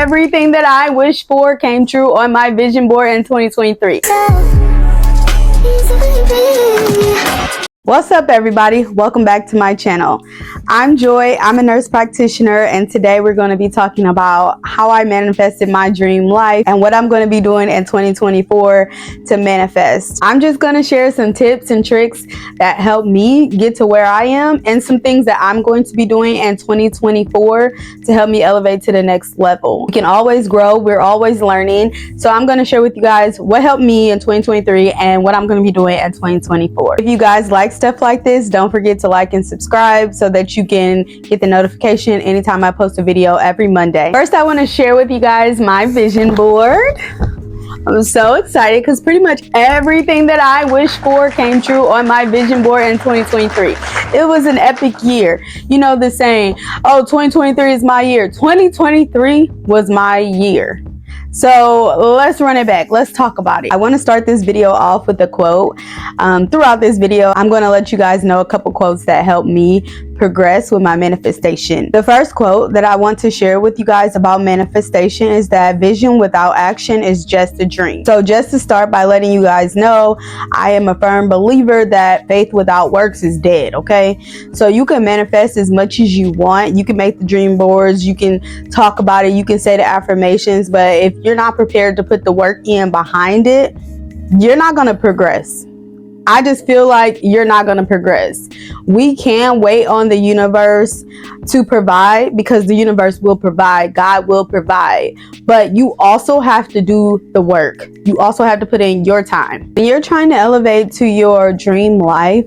everything that I wished for came true on my vision board in 2023. What's up, everybody? Welcome back to my channel. I'm Joy. I'm a nurse practitioner, and today we're going to be talking about how I manifested my dream life and what I'm going to be doing in 2024 to manifest. I'm just going to share some tips and tricks that help me get to where I am and some things that I'm going to be doing in 2024 to help me elevate to the next level. We can always grow. We're always learning. So I'm going to share with you guys what helped me in 2023 and what I'm going to be doing in 2024. If you guys like stuff like this, don't forget to like and subscribe so that you can get the notification anytime I post a video every Monday. First, I want to share with you guys my vision board. I'm so excited because pretty much everything that I wished for came true on my vision board in 2023. It was an epic year. You know the saying, oh, 2023 is my year. 2023 was my year. So let's run it back. Let's talk about it. I want to start this video off with a quote. Throughout this video, I'm going to let you guys know a couple quotes that helped me progress with my manifestation. The first quote that I want to share with you guys about manifestation is that vision without action is just a dream. So just to start by letting you guys know, I am a firm believer that faith without works is dead, okay? So you can manifest as much as you want. You can make the dream boards, you can talk about it, you can say the affirmations, but if you're not prepared to put the work in behind it, you're not going to progress. I just feel like you're not going to progress. We can't wait on the universe to provide because the universe will provide. God will provide. But you also have to do the work. You also have to put in your time. When you're trying to elevate to your dream life,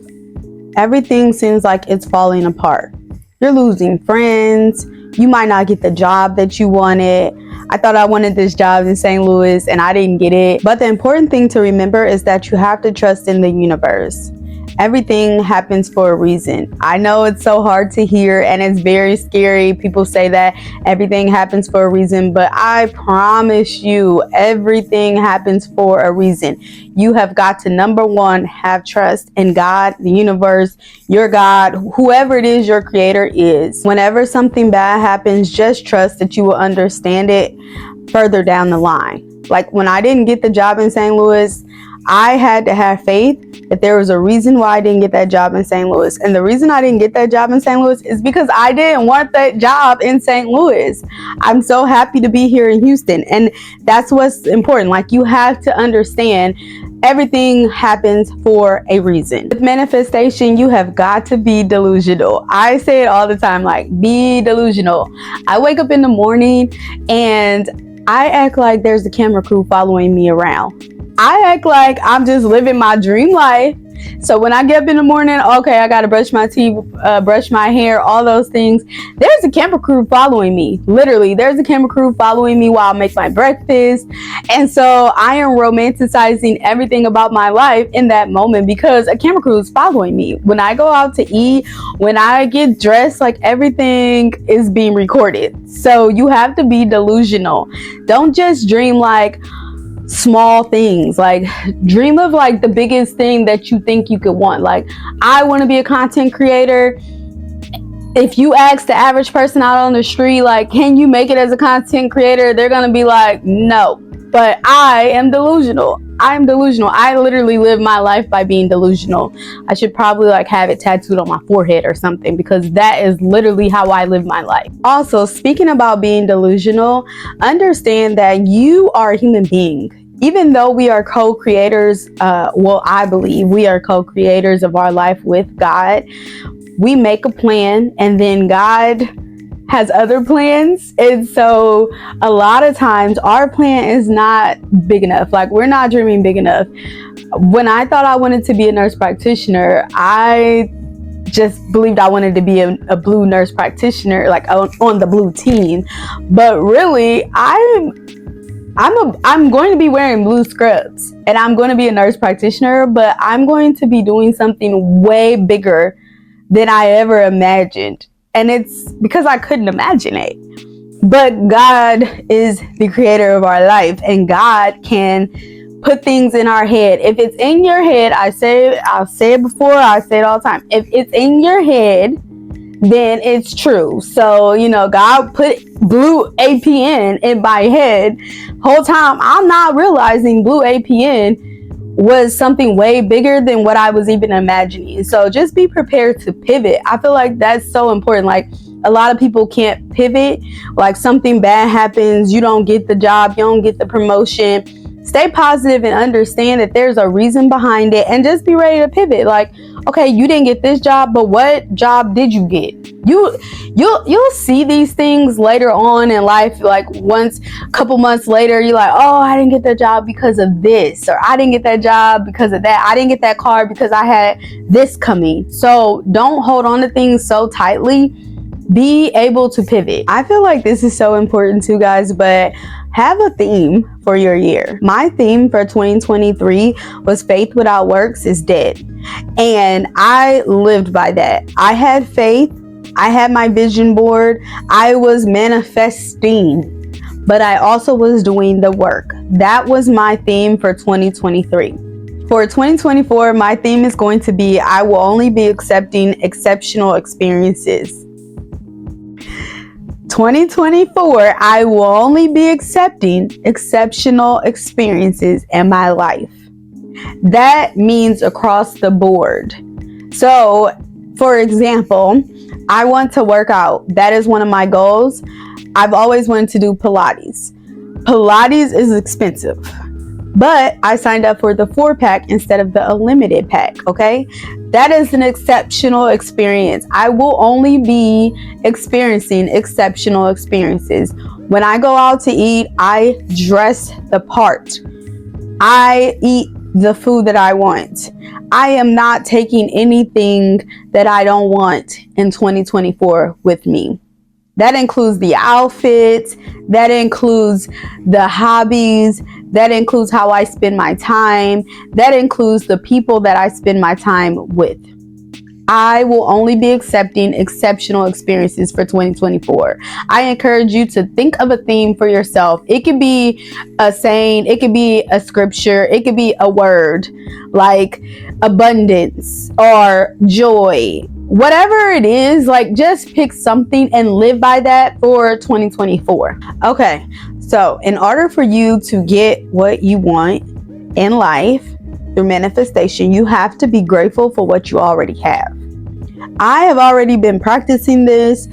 everything seems like it's falling apart. You're losing friends. You might not get the job that you wanted. I thought I wanted this job in St. Louis and I didn't get it. But the important thing to remember is that you have to trust in the universe. Everything happens for a reason. I know it's so hard to hear and it's very scary. People say that everything happens for a reason, but I promise you, everything happens for a reason. You have got to, number one, have trust in God, the universe, your God, whoever it is your creator is. Whenever something bad happens, just trust that you will understand it further down the line. Like when I didn't get the job in St. Louis, I had to have faith that there was a reason why I didn't get that job in St. Louis. And the reason I didn't get that job in St. Louis is because I didn't want that job in St. Louis. I'm so happy to be here in Houston. And that's what's important. Like, you have to understand everything happens for a reason. With manifestation, you have got to be delusional. I say it all the time, like, be delusional. I wake up in the morning and I act like there's a camera crew following me around. I act like I'm just living my dream life. So when I get up in the morning, okay, I got to brush my teeth, brush my hair, all those things. There's a camera crew following me. Literally, there's a camera crew following me while I make my breakfast. And so I am romanticizing everything about my life in that moment because a camera crew is following me. When I go out to eat, when I get dressed, like, everything is being recorded. So you have to be delusional. Don't just dream like small things. Like, dream of like the biggest thing that you think you could want. Like, I want to be a content creator. If you ask the average person out on the street, like, can you make it as a content creator, they're gonna be like, no. But I am delusional. I'm delusional. I literally live my life by being delusional. I should probably like have it tattooed on my forehead or something because that is literally how I live my life. Also, speaking about being delusional, understand that you are a human being. Even though we are co-creators, well, I believe we are co-creators of our life with God. We make a plan and then God has other plans. And so a lot of times our plan is not big enough. Like, we're not dreaming big enough. When I thought I wanted to be a nurse practitioner, I just believed I wanted to be a blue nurse practitioner, like on the blue team. But really, I'm going to be wearing blue scrubs and I'm going to be a nurse practitioner, but I'm going to be doing something way bigger than I ever imagined. And it's because I couldn't imagine it. But God is the creator of our life, and God can put things in our head. If it's in your head, I'll say it before, I say it all the time. If it's in your head then it's true. So, you know, God put blue APN in my head. Whole time I'm not realizing blue APN was something way bigger than what I was even imagining. So just be prepared to pivot. I feel like that's so important. Like, a lot of people can't pivot. Like, something bad happens, you don't get the job, you don't get the promotion. Stay positive and understand that there's a reason behind it, and just be ready to pivot. Like, okay, you didn't get this job, but what job did you get? You'll see these things later on in life. Like, once a couple months later, you're like, oh, I didn't get that job because of this, or I didn't get that job because of that. I didn't get that car because I had this coming. So don't hold on to things so tightly. Be able to pivot. I feel like this is so important too, guys, but have a theme for your year. My theme for 2023 was faith without works is dead. And I lived by that. I had faith. I had my vision board. I was manifesting, but I also was doing the work. That was my theme for 2023. For 2024, my theme is going to be, I will only be accepting exceptional experiences. 2024, I will only be accepting exceptional experiences in my life. That means across the board. So, for example, I want to work out. That is one of my goals. I've always wanted to do Pilates. Pilates is expensive, but I signed up for the 4-pack instead of the unlimited pack, okay? That is an exceptional experience. I will only be experiencing exceptional experiences. When I go out to eat, I dress the part. I eat the food that I want. I am not taking anything that I don't want in 2024 with me. That includes the outfits, that includes the hobbies, that includes how I spend my time, that includes the people that I spend my time with. I will only be accepting exceptional experiences for 2024. I encourage you to think of a theme for yourself. It could be a saying, it could be a scripture, it could be a word like abundance or joy. Whatever it is, like, just pick something and live by that for 2024. Okay, so in order for you to get what you want in life through manifestation, you have to be grateful for what you already have. I have already been practicing this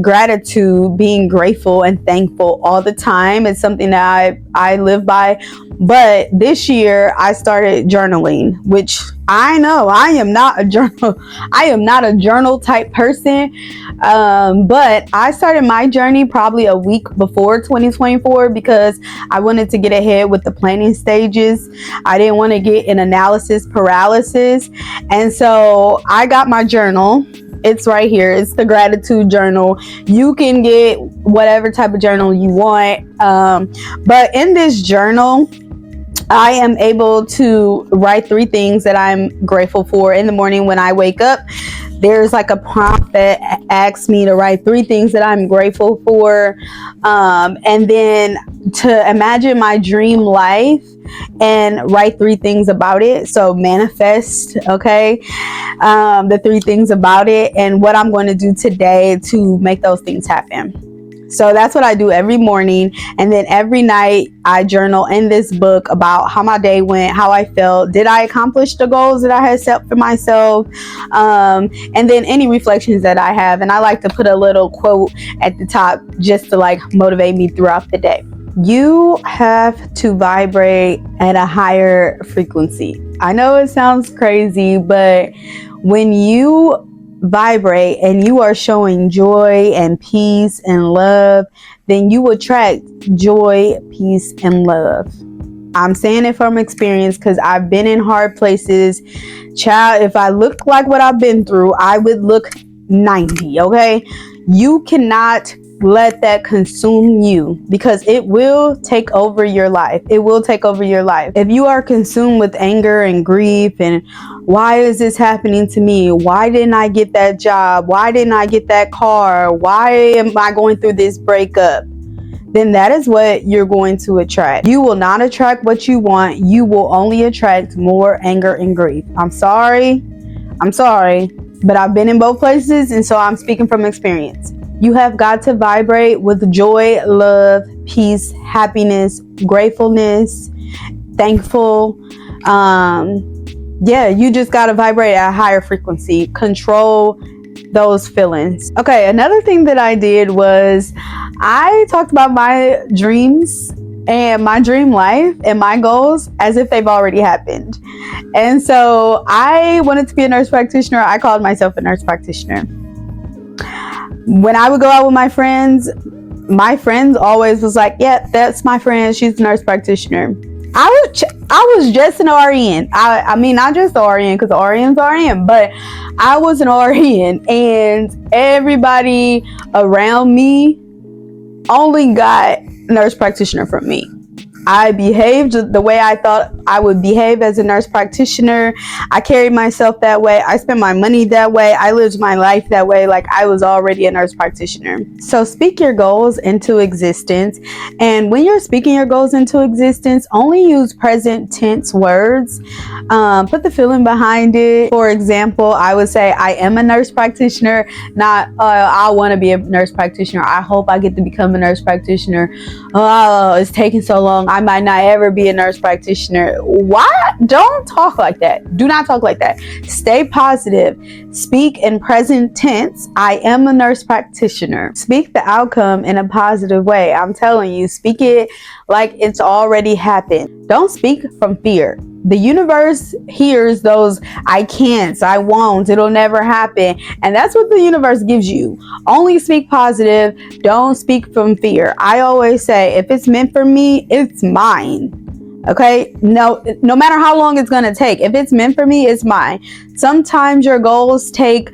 gratitude, being grateful and thankful all the time. It's something that I live by. But this year I started journaling, which I know I am not a journal type person. But I started my journey probably a week before 2024 because I wanted to get ahead with the planning stages. I didn't want to get an analysis paralysis. And so I got my journal. It's right here. It's the gratitude journal. You can get whatever type of journal you want. But in this journal, I am able to write 3 things that I'm grateful for in the morning when I wake up. There's like a prompt that asks me to write 3 things that I'm grateful for. And then to imagine my dream life and write 3 things about it. So manifest, okay, the 3 things about it and what I'm going to do today to make those things happen. So that's what I do every morning. And then every night I journal in this book about how my day went, how I felt. Did I accomplish the goals that I had set for myself? And then any reflections that I have. And I like to put a little quote at the top just to like motivate me throughout the day. You have to vibrate at a higher frequency. I know it sounds crazy, but when you vibrate and you are showing joy and peace and love, then you attract joy, peace, and love. I'm saying it from experience because I've been in hard places. Child, if I looked like what I've been through, I would look 90, okay? You cannot let that consume you because it will take over your life. It will take over your life. If you are consumed with anger and grief and why is this happening to me? Why didn't I get that job? Why didn't I get that car? Why am I going through this breakup? Then that is what you're going to attract. You will not attract what you want. You will only attract more anger and grief. I'm sorry. but I've been in both places, and so I'm speaking from experience. You have got to vibrate with joy, love, peace, happiness, gratefulness, thankful. You just got to vibrate at a higher frequency. Control those feelings. Okay, another thing that I did was I talked about my dreams and my dream life and my goals as if they've already happened. And so I wanted to be a nurse practitioner. I called myself a nurse practitioner. When I would go out with my friends always was like, yeah, that's my friend. She's a nurse practitioner. I was just an RN. I mean, not just the RN, because the RN's RN, but I was an RN, and everybody around me only got nurse practitioner from me. I behaved the way I thought I would behave as a nurse practitioner. I carried myself that way. I spent my money that way. I lived my life that way, like I was already a nurse practitioner. So speak your goals into existence. And when you're speaking your goals into existence, only use present tense words. Put the feeling behind it. For example, I would say, I am a nurse practitioner, not I want to be a nurse practitioner. I hope I get to become a nurse practitioner. Oh, it's taking so long. I might not ever be a nurse practitioner. Why? Don't talk like that. Do not talk like that. Stay positive. Speak in present tense. I am a nurse practitioner. Speak the outcome in a positive way. I'm telling you, speak it like it's already happened. Don't speak from fear. The universe hears those I can't, I won't, it'll never happen. And that's what the universe gives you. Only speak positive. Don't speak from fear. I always say, if it's meant for me, it's mine. Okay? No matter how long it's going to take. If it's meant for me, it's mine. Sometimes your goals take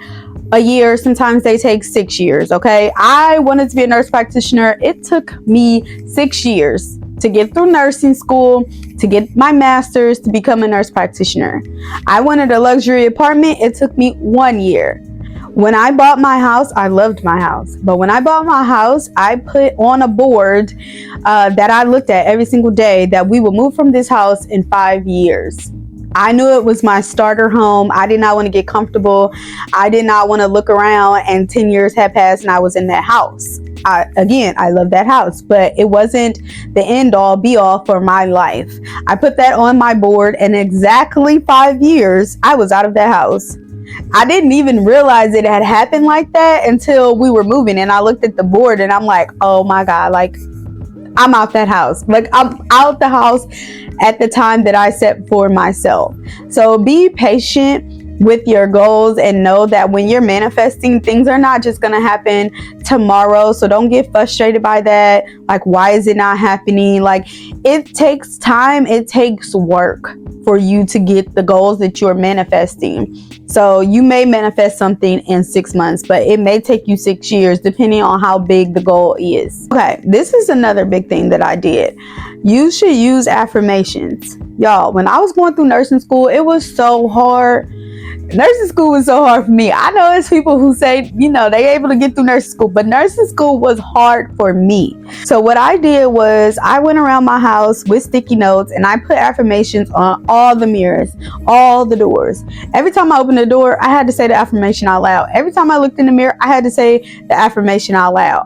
a year. Sometimes they take 6 years. Okay? I wanted to be a nurse practitioner. It took me 6 years to get through nursing school, to get my master's, to become a nurse practitioner. I wanted a luxury apartment. It took me 1 year. When I bought my house, I loved my house. But when I bought my house, I put on a board that I looked at every single day that we would move from this house in 5 years. I knew it was my starter home. I did not want to get comfortable. I did not want to look around and 10 years had passed and I was in that house. I love that house, but it wasn't the end all be all for my life. I put that on my board, and exactly 5 years, I was out of that house. I didn't even realize it had happened like that until we were moving, and I looked at the board and I'm like, oh my God, like I'm out that house. Like I'm out the house at the time that I set for myself. So be patient with your goals and know that when you're manifesting, things are not just going to happen tomorrow. So don't get frustrated by that. Like, why is it not happening? Like, it takes time. It takes work for you to get the goals that you're manifesting. So you may manifest something in 6 months, but it may take you 6 years depending on how big the goal is. Okay, this is another big thing that I did. You should use affirmations. Y'all, when I was going through nursing school, it was so hard. Nursing school was so hard for me. I know it's people who say, they able to get through nursing school, but nursing school was hard for me. So what I did was I went around my house with sticky notes and I put affirmations on all the mirrors, all the doors. Every time I opened the door, I had to say the affirmation out loud. Every time I looked in the mirror, I had to say the affirmation out loud.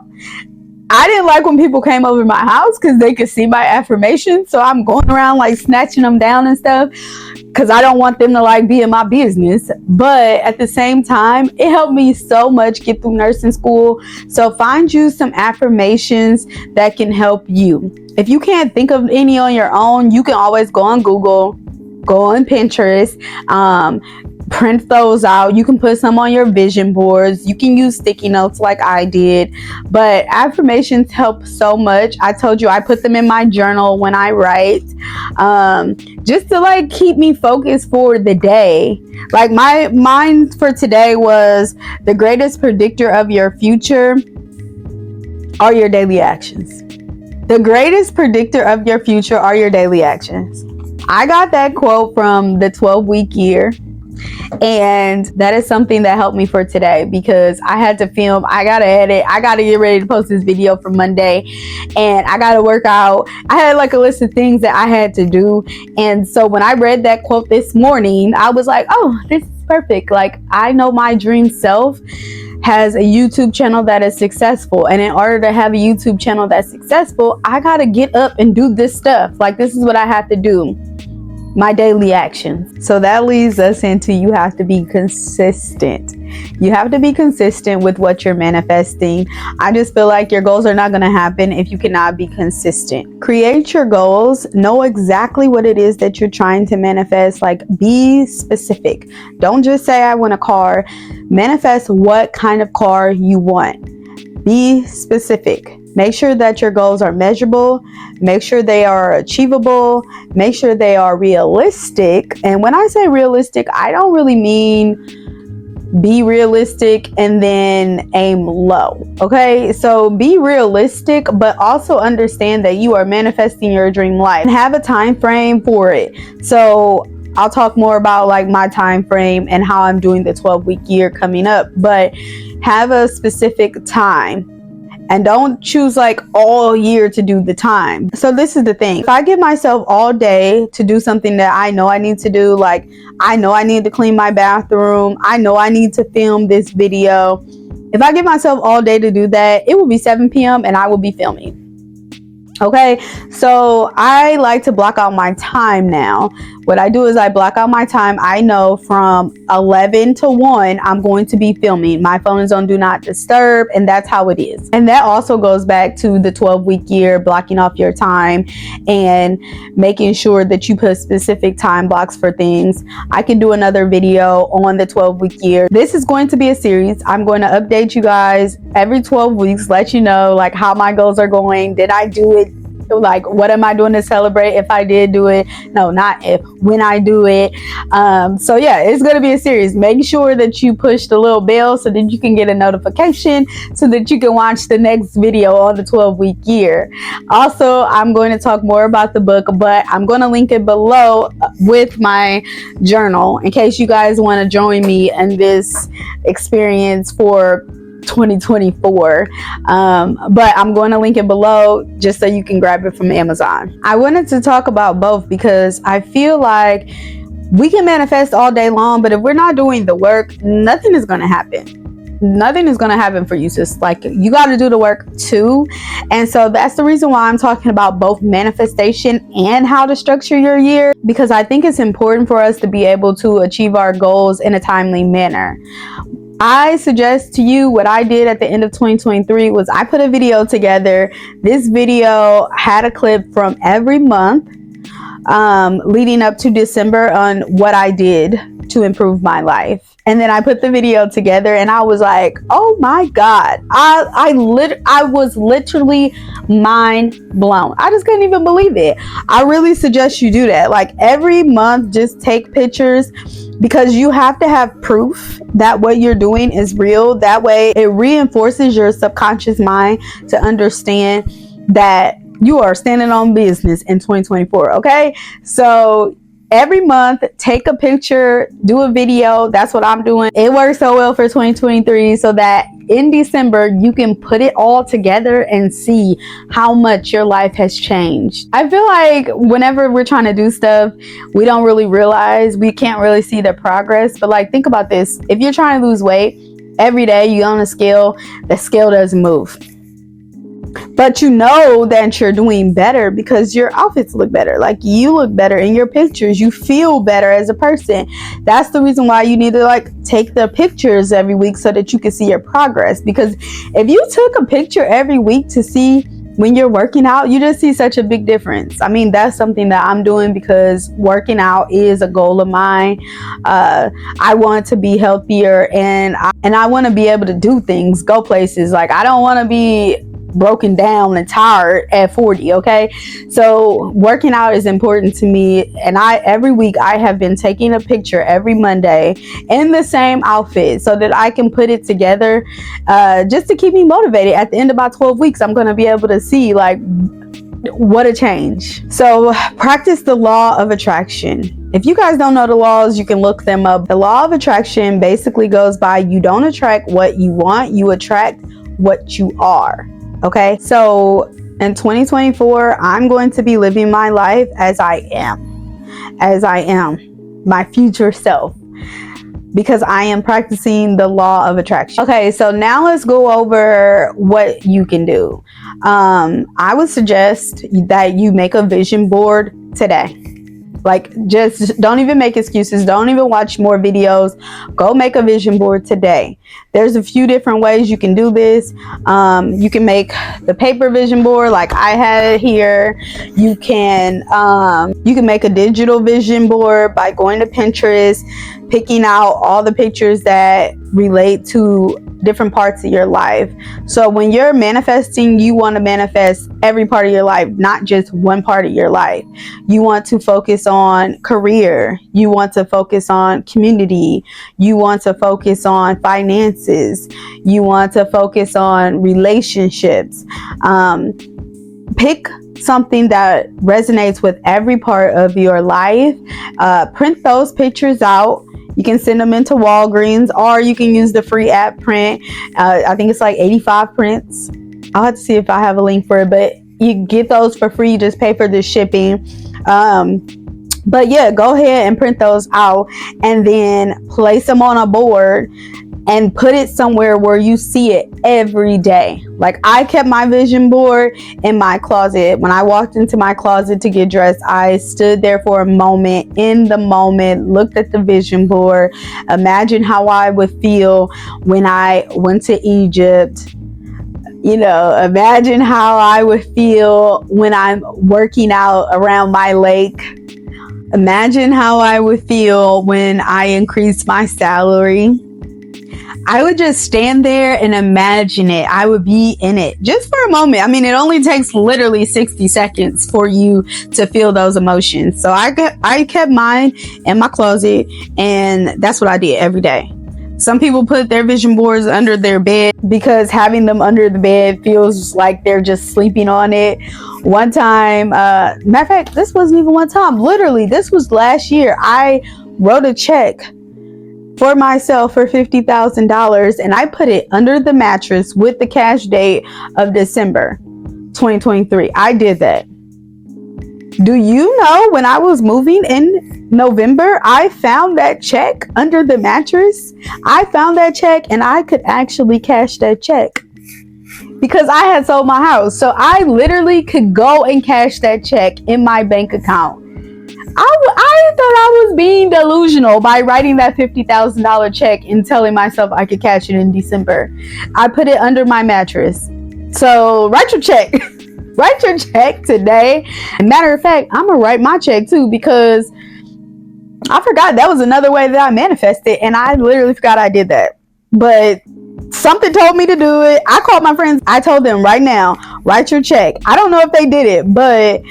I didn't like when people came over my house because they could see my affirmations. So I'm going around like snatching them down and stuff because I don't want them to like be in my business. But at the same time, it helped me so much get through nursing school. So find you some affirmations that can help you. If you can't think of any on your own, you can always go on Google, go on Pinterest, print those out. You can put some on your vision boards. You can use sticky notes like I did, but affirmations help so much. I told you I put them in my journal when I write, just to like keep me focused for the day. Like mine for today was, the greatest predictor of your future are your daily actions. The greatest predictor of your future are your daily actions. I got that quote from the 12-week year. And that is something that helped me for today because I had to film, I gotta edit, I gotta get ready to post this video for Monday, and I gotta work out. I had like a list of things that I had to do. And so when I read that quote this morning, I was like, oh, this perfect. Like, I know my dream self has a YouTube channel that is successful, and in order to have a YouTube channel that's successful, I gotta get up and do this stuff. Like, this is what I have to do, my daily actions. So that leads us into, you have to be consistent. You have to be consistent with what you're manifesting. I just feel like your goals are not going to happen if you cannot be consistent. Create your goals. Know exactly what it is that you're trying to manifest. Like, be specific. Don't just say, I want a car. Manifest what kind of car you want. Be specific. Make sure that your goals are measurable. Make sure they are achievable. Make sure they are realistic. And when I say realistic, I don't really mean be realistic and then aim low. Okay, so be realistic, but also understand that you are manifesting your dream life and have a time frame for it. So I'll talk more about like my time frame and how I'm doing the 12-week year coming up, but have a specific time. And don't choose like all year to do the time. So this is the thing. If I give myself all day to do something that I know I need to do, like I know I need to clean my bathroom, I know I need to film this video. If I give myself all day to do that, it will be 7 p.m. and I will be filming. Okay, so I like to block out my time now. What I do is I block out my time. I know from 11 to 1, I'm going to be filming. My phone is on do not disturb, and that's how it is. And that also goes back to the 12-week year, blocking off your time and making sure that you put specific time blocks for things. I can do another video on the 12-week year. This is going to be a series. I'm going to update you guys every 12 weeks, let you know like how my goals are going. Did I do it? Like, what am I doing to celebrate if I did do it? No, not if, when I do it. So yeah, it's going to be a series. Make sure that you push the little bell so that you can get a notification so that you can watch the next video on the 12-week year. Also, I'm going to talk more about the book, but I'm going to link it below with my journal in case you guys want to join me in this experience for 2024, but I'm going to link it below just so you can grab it from Amazon. I wanted to talk about both because I feel like we can manifest all day long, but if we're not doing the work, nothing is going to happen. Nothing is going to happen for you, sis. Like, you got to do the work too. And so that's the reason why I'm talking about both manifestation and how to structure your year, because I think it's important for us to be able to achieve our goals in a timely manner. I suggest to you what I did at the end of 2023 was I put a video together. This video had a clip from every month leading up to December on what I did to improve my life. And then I put the video together and I was like, oh my God, I was literally mind blown. I just couldn't even believe it. I really suggest you do that. Like, every month, just take pictures, because you have to have proof that what you're doing is real. That way it reinforces your subconscious mind to understand that you are standing on business in 2024. Okay, so every month, take a picture, do a video. That's what I'm doing. It works so well for 2023 so that in December, you can put it all together and see how much your life has changed. I feel like whenever we're trying to do stuff, we don't really realize, we can't really see the progress. But like, think about this. If you're trying to lose weight, every day you're on a scale, the scale doesn't move. But you know that you're doing better because your outfits look better. Like, you look better in your pictures. You feel better as a person. That's the reason why you need to like take the pictures every week so that you can see your progress. Because if you took a picture every week to see when you're working out, you just see such a big difference. I mean, that's something that I'm doing because working out is a goal of mine. I want to be healthier and I want to be able to do things, go places. Like, I don't want to be broken down and tired at 40. Okay, so working out is important to me, and every week I have been taking a picture every Monday in the same outfit so that I can put it together just to keep me motivated. At the end of about 12 weeks, I'm going to be able to see like what a change. So practice the law of attraction. If you guys don't know the laws, you can look them up. The law of attraction basically goes by, you don't attract what you want, you attract what you are. Okay, so in 2024, I'm going to be living my life as I am, my future self. because I am practicing the law of attraction. Okay, so now let's go over what you can do. I would suggest that you make a vision board today. Like, just don't even make excuses. Don't even watch more videos. Go make a vision board today. There's a few different ways you can do this. You can make the paper vision board like I had it here. You can make a digital vision board by going to Pinterest, picking out all the pictures that relate to different parts of your life. So when you're manifesting, you want to manifest every part of your life, not just one part of your life. You want to focus on career. You want to focus on community. You want to focus on finances. You want to focus on relationships. Pick something that resonates with every part of your life. Print those pictures out. You can send them into Walgreens, or you can use the free app Print. I think it's like 85 prints. I'll have to see if I have a link for it, but you get those for free. You just pay for the shipping. But yeah, go ahead and print those out and then place them on a board and put it somewhere where you see it every day. Like, I kept my vision board in my closet. When I walked into my closet to get dressed, I stood there for a moment, in the moment, looked at the vision board. Imagine how I would feel when I went to Egypt. You know, imagine how I would feel when I'm working out around my lake. Imagine how I would feel when I increase my salary. I would just stand there and imagine it. I would be in it just for a moment. I mean, it only takes literally 60 seconds for you to feel those emotions. So I kept mine in my closet, and that's what I did every day. Some people put their vision boards under their bed because having them under the bed feels like they're just sleeping on it. One time, matter of fact, this wasn't even one time. Literally, this was last year. I wrote a check for myself for $50,000, and I put it under the mattress with the cash date of December 2023. I did that. Do you know, when I was moving in November, I found that check under the mattress? I found that check, and I could actually cash that check because I had sold my house. So I literally could go and cash that check in my bank account. I thought I was being delusional by writing that $50,000 check and telling myself I could cash it in December. I put it under my mattress. So write your check. Write your check today. Matter of fact, I'm going to write my check too, because I forgot that was another way that I manifested, and I literally forgot I did that. But something told me to do it. I called my friends. I told them right now, write your check. I don't know if they did it, but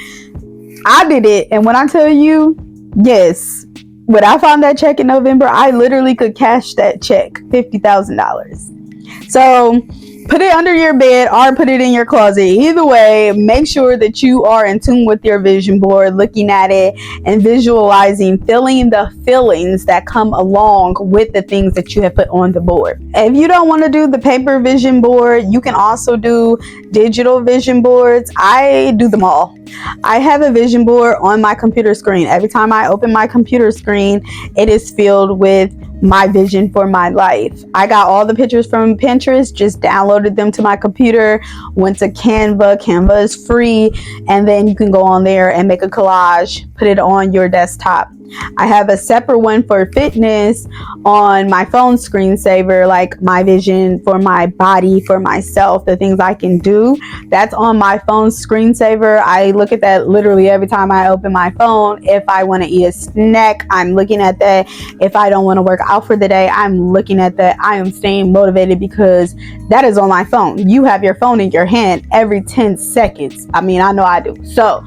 I did it. And when I tell you, yes, when I found that check in November, I literally could cash that check, $50,000. So put it under your bed or put it in your closet. Either way, make sure that you are in tune with your vision board, looking at it and visualizing, feeling the feelings that come along with the things that you have put on the board. If you don't want to do the paper vision board, you can also do digital vision boards. I do them all. I have a vision board on my computer screen. Every time I open my computer screen, it is filled with my vision for my life. I got all the pictures from Pinterest, just downloaded them to my computer, went to Canva. Canva is free, and then you can go on there and make a collage, put it on your desktop. I have a separate one for fitness on my phone screensaver, like my vision for my body, for myself, the things I can do. That's on my phone screensaver. I look at that literally every time I open my phone. If I want to eat a snack, I'm looking at that. If I don't want to work out for the day, I'm looking at that. I am staying motivated because that is on my phone. You have your phone in your hand every 10 seconds. I mean, I know I do. So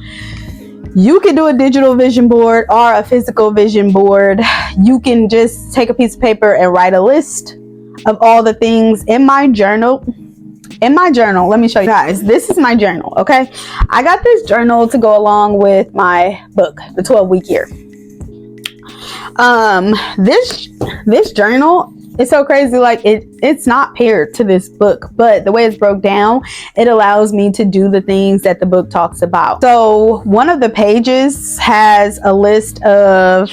you can do a digital vision board or a physical vision board. You can just take a piece of paper and write a list of all the things in my journal. Let me show you guys. This is my journal, okay? I got this journal to go along with my book, The 12-Week Year. This journal, it's so crazy. Like it's not paired to this book, but the way it's broke down, it allows me to do the things that the book talks about. So one of the pages has a list of,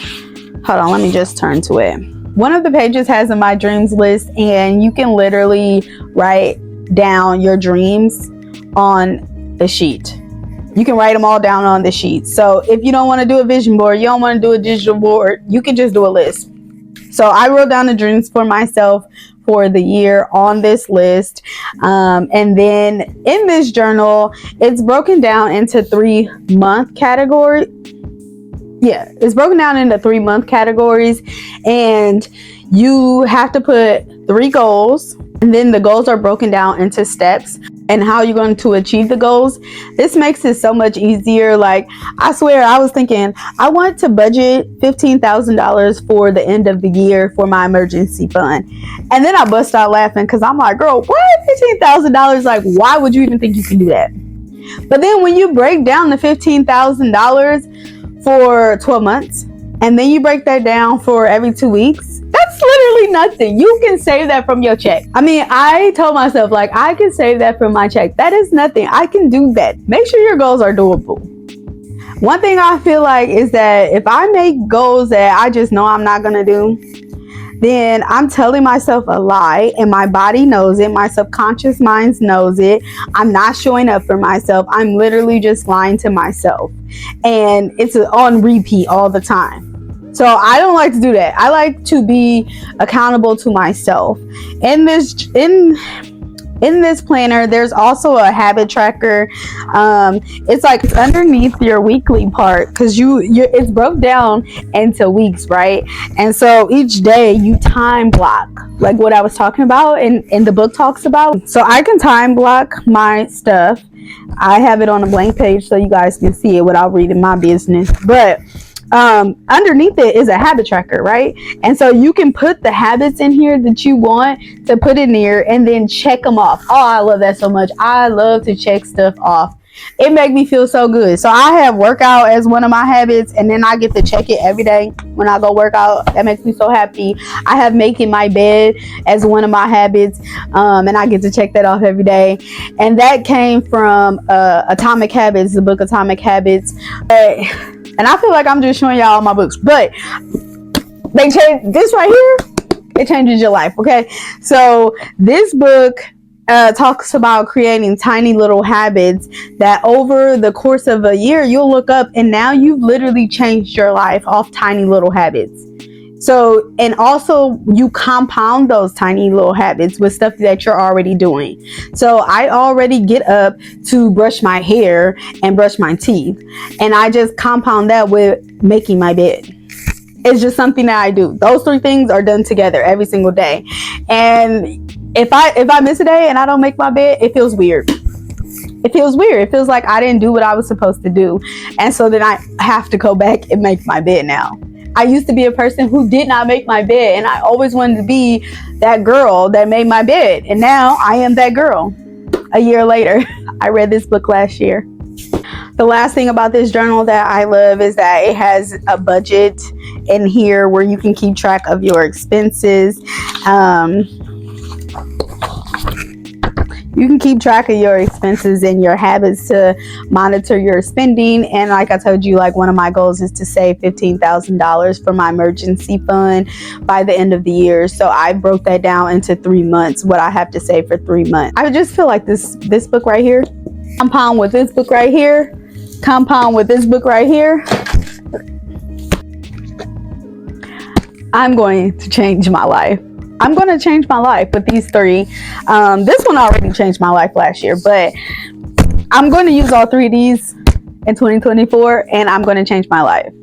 hold on, let me just turn to it. One of the pages has a My Dreams list, and you can literally write down your dreams on a sheet. You can write them all down on the sheet. So if you don't want to do a vision board, you don't want to do a digital board, you can just do a list. So I wrote down the dreams for myself for the year on this list. And then in this journal, it's broken down into 3-month categories. Yeah, it's broken down into 3-month categories, and you have to put 3 goals, and then the goals are broken down into steps and how you're going to achieve the goals. This makes it so much easier. Like, I swear, I was thinking I want to budget $15,000 for the end of the year for my emergency fund, and then I bust out laughing because I'm like, girl, what? $15,000? Like, why would you even think you can do that? But then when you break down the $15,000 for 12 months, and then you break that down for every 2 weeks, that's literally nothing. You can save that from your check. I mean, I told myself, like, I can save that from my check. That is nothing. I can do that. Make sure your goals are doable. One thing I feel like is that if I make goals that I just know I'm not going to do, then I'm telling myself a lie, and my body knows it. My subconscious mind knows it. I'm not showing up for myself. I'm literally just lying to myself, and it's on repeat all the time. So I don't like to do that. I like to be accountable to myself. In this planner, there's also a habit tracker. It's like it's underneath your weekly part, because it's broke down into weeks, right? And so each day you time block, like what I was talking about and the book talks about. So I can time block my stuff. I have it on a blank page so you guys can see it without reading my business. But underneath it is a habit tracker, right? And so you can put the habits in here that you want to put in there, and then check them off. Oh, I love that so much. I love to check stuff off. It makes me feel so good. So I have workout as one of my habits, and then I get to check it every day when I go work out. That makes me so happy. I have making my bed as one of my habits, and I get to check that off every day. And that came from Atomic Habits, the book Atomic Habits. And I feel like I'm just showing y'all my books, but they change this right here. It changes your life. Okay. So this book talks about creating tiny little habits that over the course of a year, you'll look up and now you've literally changed your life off tiny little habits. So, and also you compound those tiny little habits with stuff that you're already doing. So I already get up to brush my hair and brush my teeth, and I just compound that with making my bed. It's just something that I do. Those 3 things are done together every single day. And if I miss a day and I don't make my bed, it feels weird. It feels weird. It feels like I didn't do what I was supposed to do. And so then I have to go back and make my bed now. I used to be a person who did not make my bed, and I always wanted to be that girl that made my bed. And now I am that girl. A year later, I read this book last year. The last thing about this journal that I love is that it has a budget in here where you can keep track of your expenses. You can keep track of your expenses and your habits to monitor your spending. And like I told you, like one of my goals is to save $15,000 for my emergency fund by the end of the year. So I broke that down into 3 months, what I have to save for 3 months. I just feel like this book right here, compound with this book right here, compound with this book right here, I'm going to change my life. I'm going to change my life with these 3. This one already changed my life last year, but I'm going to use all 3 of these in 2024, and I'm going to change my life.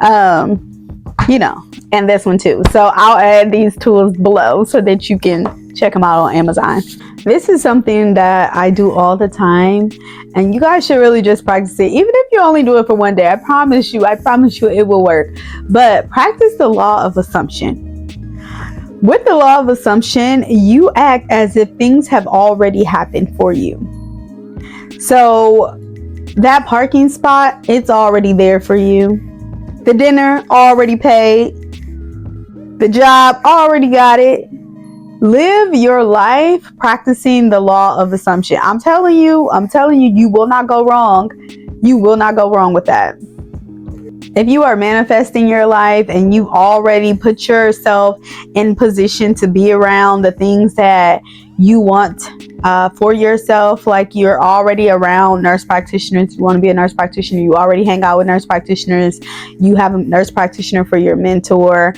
And this one too. So I'll add these tools below so that you can check them out on Amazon. This is something that I do all the time, and you guys should really just practice it. Even if you only do it for one day, I promise you it will work. But practice the law of assumption. With the law of assumption, you act as if things have already happened for you. So that parking spot, it's already there for you. The dinner already paid. The job already got it. Live your life practicing the law of assumption. I'm telling you, you will not go wrong. You will not go wrong with that. If you are manifesting your life and you already put yourself in position to be around the things that you want for yourself, like you're already around nurse practitioners, you want to be a nurse practitioner, you already hang out with nurse practitioners, you have a nurse practitioner for your mentor,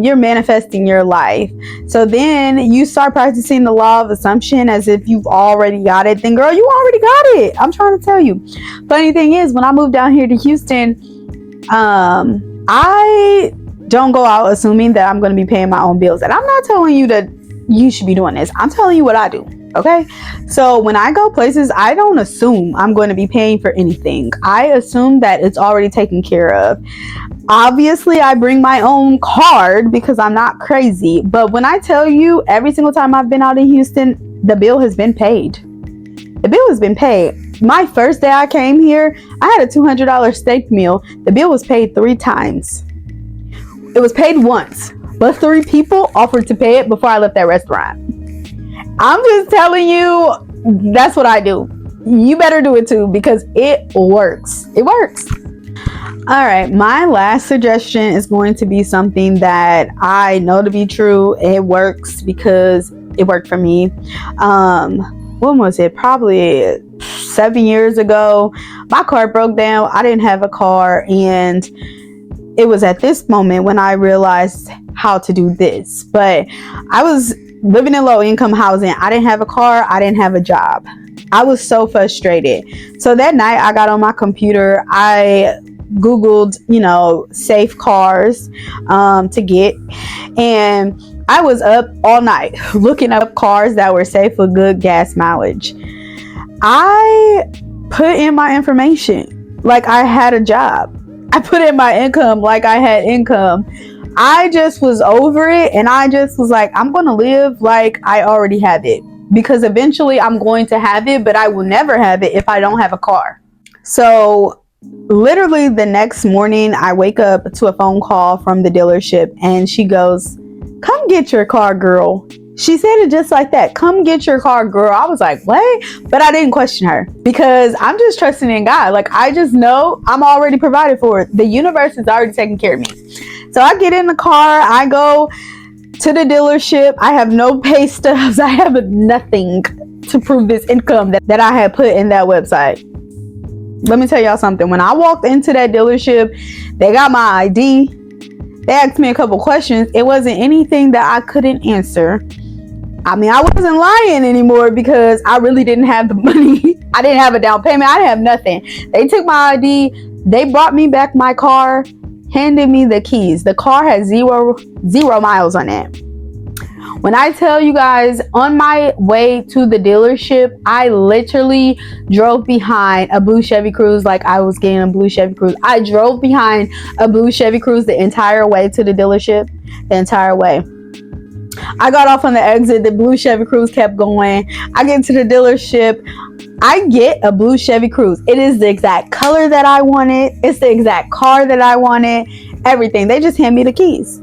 you're manifesting your life. So then you start practicing the law of assumption as if you've already got it. Then girl, you already got it. I'm trying to tell you. Funny thing is, when I moved down here to Houston, I don't go out assuming that I'm going to be paying my own bills. And I'm not telling you that you should be doing this. I'm telling you what I do. Okay. So when I go places, I don't assume I'm going to be paying for anything. I assume that it's already taken care of. Obviously, I bring my own card because I'm not crazy. But when I tell you, every single time I've been out in Houston, the bill has been paid. The bill has been paid. My first day I came here, I had a $200 steak meal. The bill was paid 3 times. It was paid once, but 3 people offered to pay it before I left that restaurant. I'm just telling you, that's what I do. You better do it too because it works. It works. All right, my last suggestion is going to be something that I know to be true. It works because it worked for me. When was it? Probably 7 years ago. My car broke down. I didn't have a car, and it was at this moment when I realized how to do this. But I was living in low income housing. I didn't have a car. I didn't have a job. I was so frustrated. So that night I got on my computer. I Googled, safe cars to get. And I was up all night looking up cars that were safe with good gas mileage. I put in my information like I had a job. I put in my income like I had income. I just was over it, and I just was like, I'm going to live like I already have it, because eventually I'm going to have it, but I will never have it if I don't have a car. So literally the next morning, I wake up to a phone call from the dealership, and she goes, "Come get your car, girl." She said it just like that. "Come get your car, girl." I was like, what? But I didn't question her because I'm just trusting in God. Like, I just know I'm already provided for. The universe is already taking care of me. So I get in the car. I go to the dealership. I have no pay stubs. I have nothing to prove this income that I had put in that website. Let me tell y'all something. When I walked into that dealership, they got my ID. They asked me a couple questions. It wasn't anything that I couldn't answer. I mean, I wasn't lying anymore because I really didn't have the money. I didn't have a down payment. I didn't have nothing. They took my ID. They brought me back my car, handed me the keys. The car had zero miles on it. When I tell you guys, on my way to the dealership, I literally drove behind a blue Chevy Cruze like I was getting a blue Chevy Cruze. I drove behind a blue Chevy Cruze the entire way to the dealership, the entire way. I got off on the exit. The blue Chevy Cruze kept going. I get to the dealership. I get a blue Chevy Cruze. It is the exact color that I wanted. It's the exact car that I wanted. Everything. They just hand me the keys.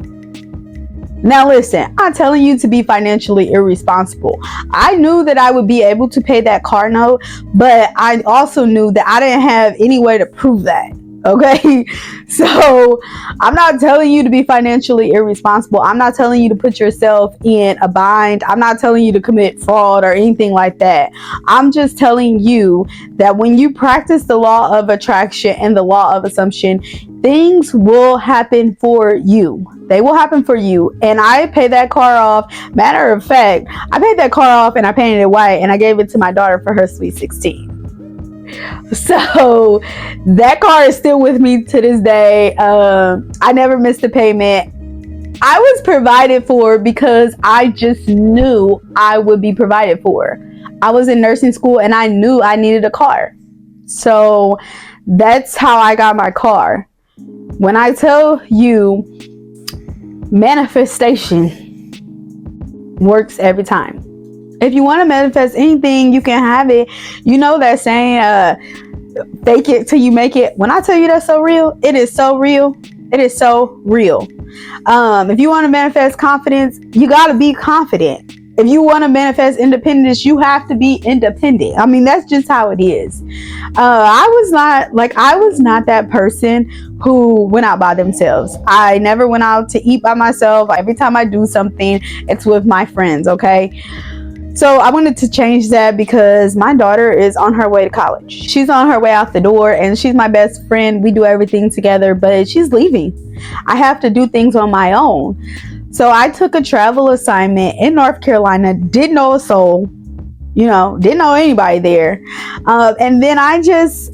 Now listen, I'm not telling you to be financially irresponsible. I knew that I would be able to pay that car note, but I also knew that I didn't have any way to prove that. Okay, so I'm not telling you to be financially irresponsible. I'm not telling you to put yourself in a bind. I'm not telling you to commit fraud or anything like that. I'm just telling you that when you practice the law of attraction and the law of assumption, things will happen for you. They will happen for you. And I paid that car off. Matter of fact, I paid that car off and I painted it white and I gave it to my daughter for her sweet 16. So that car is still with me to this day. I never missed a payment. I was provided for because I just knew I would be provided for. I was in nursing school and I knew I needed a car. So that's how I got my car. When I tell you, manifestation works every time. If you want to manifest anything, you can have it. You know that saying, fake it till you make it. When I tell you that's so real, it is so real. It is so real. If you want to manifest confidence, you got to be confident. If you want to manifest independence, you have to be independent. I mean, that's just how it is. I was not that person who went out by themselves. I never went out to eat by myself. Every time I do something, it's with my friends, okay? So I wanted to change that because my daughter is on her way to college. She's on her way out the door and she's my best friend. We do everything together, but she's leaving. I have to do things on my own. So I took a travel assignment in North Carolina, didn't know a soul, didn't know anybody there. And then I just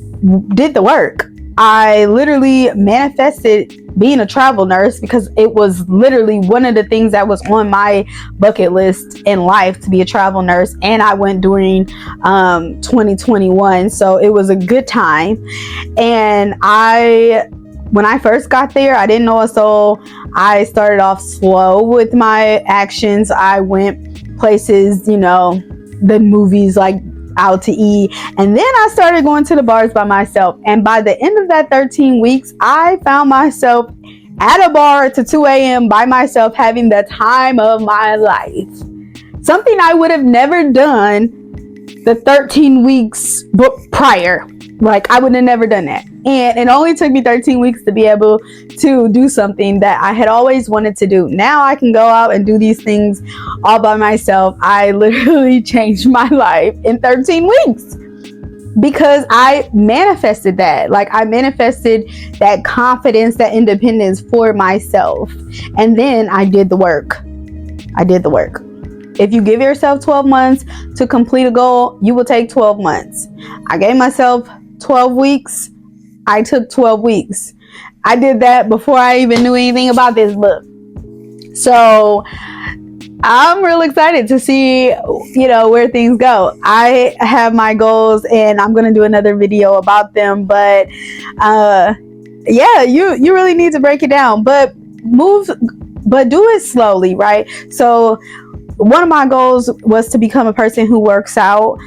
did the work. I literally manifested being a travel nurse because it was literally one of the things that was on my bucket list in life, to be a travel nurse. And I went during 2021. So it was a good time. And when I first got there, I didn't know a soul. I started off slow with my actions. I went places, the movies, like out to eat. And then I started going to the bars by myself. And by the end of that 13 weeks, I found myself at a bar to 2 a.m. by myself, having the time of my life. Something I would have never done the 13 weeks prior. Like, I would have never done that. And it only took me 13 weeks to be able to do something that I had always wanted to do. Now I can go out and do these things all by myself. I literally changed my life in 13 weeks because I manifested that. Like, I manifested that confidence, that independence for myself. And then I did the work. If you give yourself 12 months to complete a goal, you will take 12 months. I gave myself 12 weeks. I took 12 weeks. I did that before I even knew anything about this book. So I'm real excited to see, where things go. I have my goals and I'm going to do another video about them. But you really need to break it down, but do it slowly, right? So one of my goals was to become a person who works out.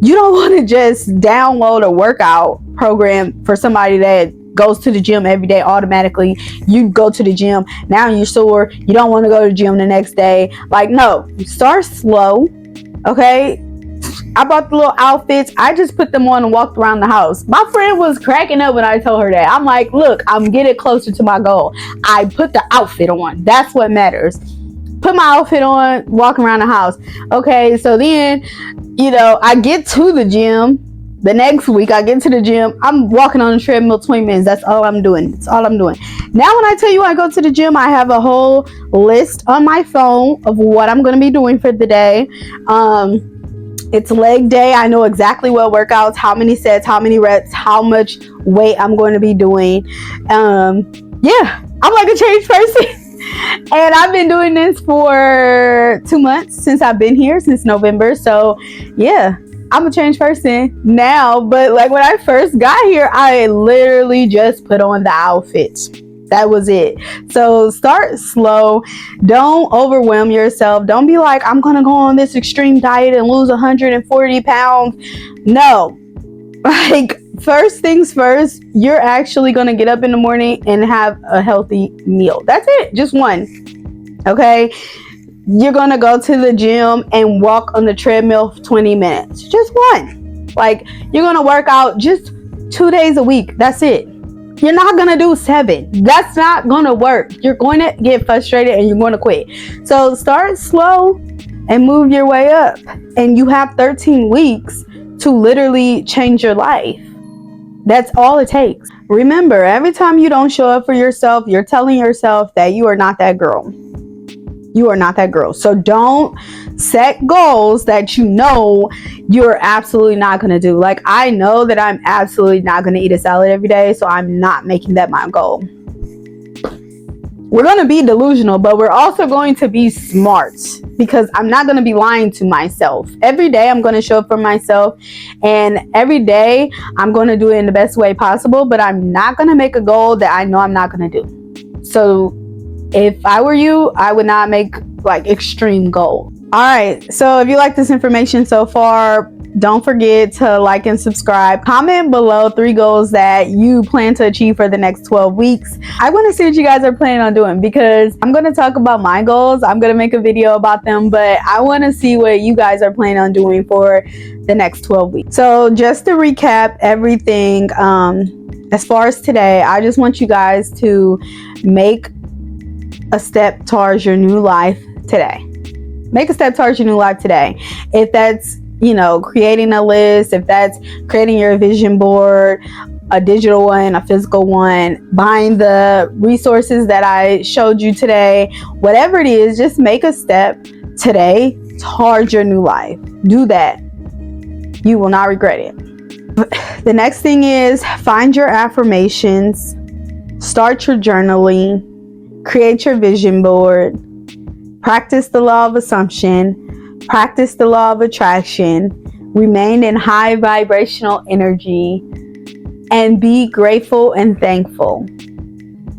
You don't want to just download a workout program for somebody that goes to the gym every day automatically. You go to the gym, now you're sore, you don't want to go to the gym the next day. Like, no, start slow, okay? I bought the little outfits. I just put them on and walked around the house. My friend was cracking up when I told her that. I'm like, look, I'm getting closer to my goal. I put the outfit on. That's what matters. Put my outfit on, walk around the house. Okay, so then, I get to the gym. The next week, I get to the gym. I'm walking on the treadmill 20 minutes. That's all I'm doing. Now, when I tell you I go to the gym, I have a whole list on my phone of what I'm going to be doing for the day. It's leg day. I know exactly what workouts, how many sets, how many reps, how much weight I'm going to be doing. I'm like a changed person. And I've been doing this for 2 months since I've been here, since November. So yeah, I'm a changed person now. But like when I first got here, I literally just put on the outfits. That was it. So start slow. Don't overwhelm yourself. Don't be like, I'm going to go on this extreme diet and lose 140 pounds. No. Like, first things first, you're actually going to get up in the morning and have a healthy meal. That's it. Just one. Okay. You're going to go to the gym and walk on the treadmill for 20 minutes. Just one. Like, you're going to work out just 2 days a week. That's it. You're not going to do 7. That's not going to work. You're going to get frustrated and you're going to quit. So start slow and move your way up. And you have 13 weeks to literally change your life. That's all it takes. Remember, every time you don't show up for yourself, you're telling yourself that you are not that girl. You are not that girl. So don't set goals that you're absolutely not going to do. Like, I know that I'm absolutely not going to eat a salad every day, so I'm not making that my goal. We're going to be delusional, but we're also going to be smart, because I'm not going to be lying to myself. Every day I'm going to show up for myself, and every day I'm going to do it in the best way possible, but I'm not going to make a goal that I know I'm not going to do. So if I were you, I would not make like extreme goals. All right. So if you like this information so far, Don't forget to like and subscribe. Comment below 3 goals that you plan to achieve for the next 12 weeks. I want to see what you guys are planning on doing, because I'm going to talk about my goals. I'm going to make a video about them, but I want to see what you guys are planning on doing for the next 12 weeks. So just to recap everything, as far as today, I just want you guys to make a step towards your new life today. Make a step towards your new life today. If that's, creating a list, if that's creating your vision board, a digital one, a physical one, buying the resources that I showed you today, whatever it is, just make a step today towards your new life. Do that. You will not regret it. The next thing is find your affirmations, start your journaling, create your vision board, practice the law of assumption, practice the law of attraction, remain in high vibrational energy, and be grateful and thankful.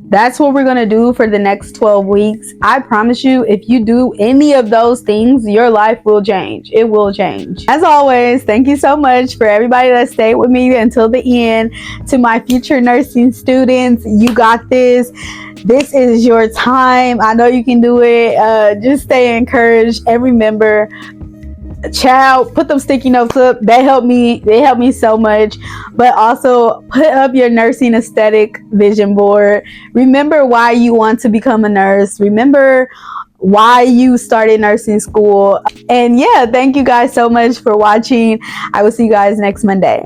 That's what we're going to do for the next 12 weeks. I promise you, if you do any of those things, your life will change. It will change. As always, thank you so much for everybody that stayed with me until the end. To my future nursing students, you got this. This is your time. I know you can do it. Just stay encouraged. And remember, child, put them sticky notes up. They help me so much. But also put up your nursing aesthetic vision board. Remember why you want to become a nurse. Remember why you started nursing school. And yeah, thank you guys so much for watching. I will see you guys next Monday.